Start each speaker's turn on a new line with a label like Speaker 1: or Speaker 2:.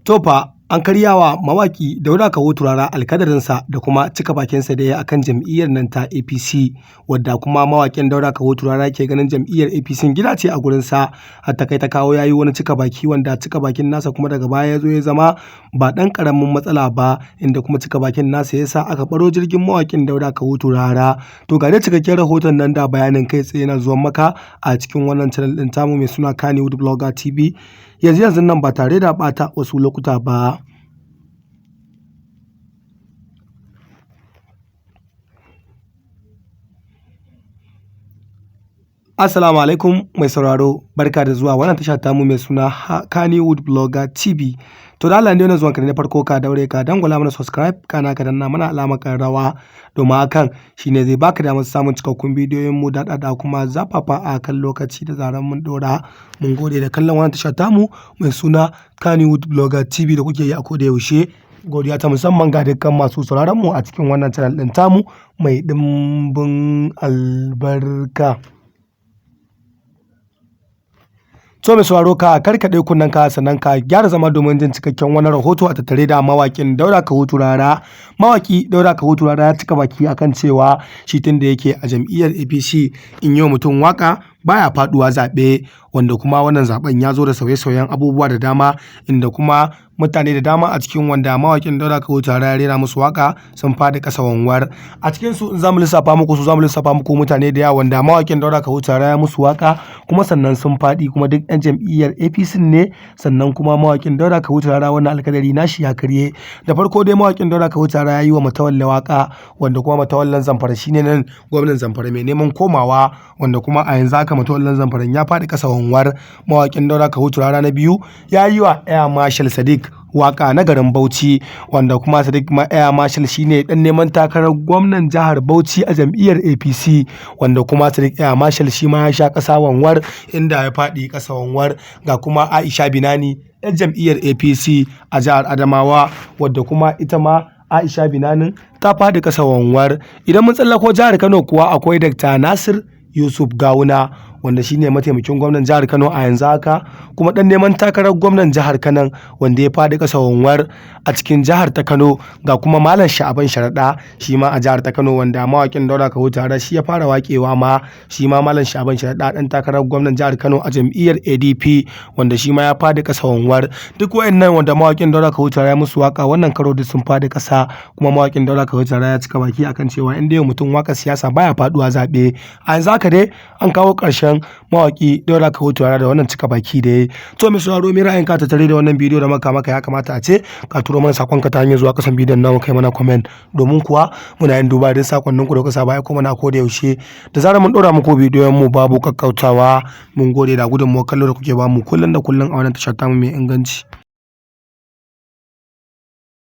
Speaker 1: Tofah an karyawa mawaki Dauda Kahutu alkadarinsa da kuma cika bakinsa da ya akan jam'iyyar nan ta APC, wadda kuma mawakin Dauda Kahutu ke ganin jam'iyyar APC gida ce a gurinsa, har ta kai ta kawo yayi wani cika baki wanda cika bakin nasa kuma daga baya ya zo ya zama ba ɗan ƙaramin matsala ba, inda kuma cika bakin nasa ya sa aka baro jirgin mawakin Dauda Kahutu. To ga dai cikakken rahoton nan da bayanin kai tsaye na zuwan maka a cikin wannan channel ɗin tamu mai suna KANNYWOOD Blogger TV, yanzu nan ba tare da ɓata wasu lokuta ba. Assalamu alaikum mai sauraro, barka da zuwa wannan tasha tamu mai suna KANNYWOOD Blogger TV. To da Allah ne wannan zuwan ka na farko ka daure ka dangwala mana subscribe kana ka danna mana alamar rawa, domin hakan shine zai baka damar samun cikakkun bidiyoyin mu da kuma zafafa a kan lokaci da zaran mun dora. Mun gode da kallon wannan tasha tamu mai suna KANNYWOOD Blogger TV da kuke yi a koda yaushe. Godiya ta musamman ga dukkan masu sauraron mu a cikin wannan channel ɗin tamu mai dimbin albarka. So mai sauraro ka karkaɗe kunnen ka sannan ka gyara zama domin jin cikakken wani rahoto a tattare da mawakin Dauda Kahutu. Mawaki Dauda Kahutu ya cika baki akan cewa shi tun da yake a jam'iyyar APC in yi wa mutum waka baya faduwa zaɓe, wanda kuma wannan zaben ya zo da sauye-sauyen abubuwa da dama, inda kuma mutane da dama a cikin wanda mawakin Dauda Kahutu ya rera musu waka sun fadi ƙasa wanwar. A cikin su zamu lissafa muku mutane da yawa wanda mawakin Dauda Kahutu ya musu waka kuma sannan sun fadi, kuma duk yan jam'iyyar APC ne, sannan kuma mawakin Dauda Kahutu wannan alkadari nashi ya karye. Da farko dai mawakin Dauda Kahutu ya yi wa Matawalle waka, wanda kuma Matawallen Zamfara shine nan gwamnan Zamfara mai neman komawa, wanda kuma a yanzu haka Matawallen Zamfara ya fadi ƙasa wanwar. Mawakin Dauda Kahutu na biyu ya yi wa Air Marshal Sadiq waka na garin Bauchi, wanda kuma Sadiq Air Marshal shine dan neman takarar gwamnan jihar Bauchi a jam'iyyar APC, wanda kuma Sadiq Air Marshal shi ma ya sha ƙasa wanwar inda ya faɗi ƙasa wanwar. Ga kuma Aisha Binani yan jam'iyyar APC a jihar Adamawa, wadda kuma ita ma Aisha Binanin ta faɗi ƙasa wanwar. Idan mun tsallako jihar Kano kuwa akwai Dr. Nasir Yusuf Gawuna, wanda shine mataimakin gwamnan jihar Kano a yanzu haka, kuma dan neman takarar gwamnan jihar Kano wanda ya fadi ƙasa wanwar a cikin jihar ta Kano. Ga kuma Malam Sha'aban Sharaɗa shi ma a jihar ta Kano, wanda mawakin Dauda Kahutu shi ya fara wakewa ma, shi ma Malam Sha'aban Sharaɗa dan takarar gwamnan jihar Kano a jam'iyyar ADP, wanda shi ma ya fadi ƙasa wanwar. Duk wayannan wanda mawakin Dauda Kahutu ya musu waka wannan karo duk sun fadi ƙasa, kuma mawakin Dauda Kahutu ya cika baki akan cewa in dai mutum waka siyasa baya faduwa zabe. A yanzu haka dai an kawo ƙarshen mawaki Dauda Kahutu da wannan cika baki da yayi. To mai sauraro me ra'ayin ka tattare da wannan bidiyo da maka ya kamata a ce ka turo mana sakon ka ta hanyar zuwa kasan bidiyon namu kai mana comment, domin kuwa muna yin duba da sakonnin ku da kuka saba kuma na koda yaushe da zarar mun dora muku bidiyon mu babu kakkautawa. Mun gode da gudunmuwar kallo da kuke ba mu kullun a wannan tashar tamu mai inganci.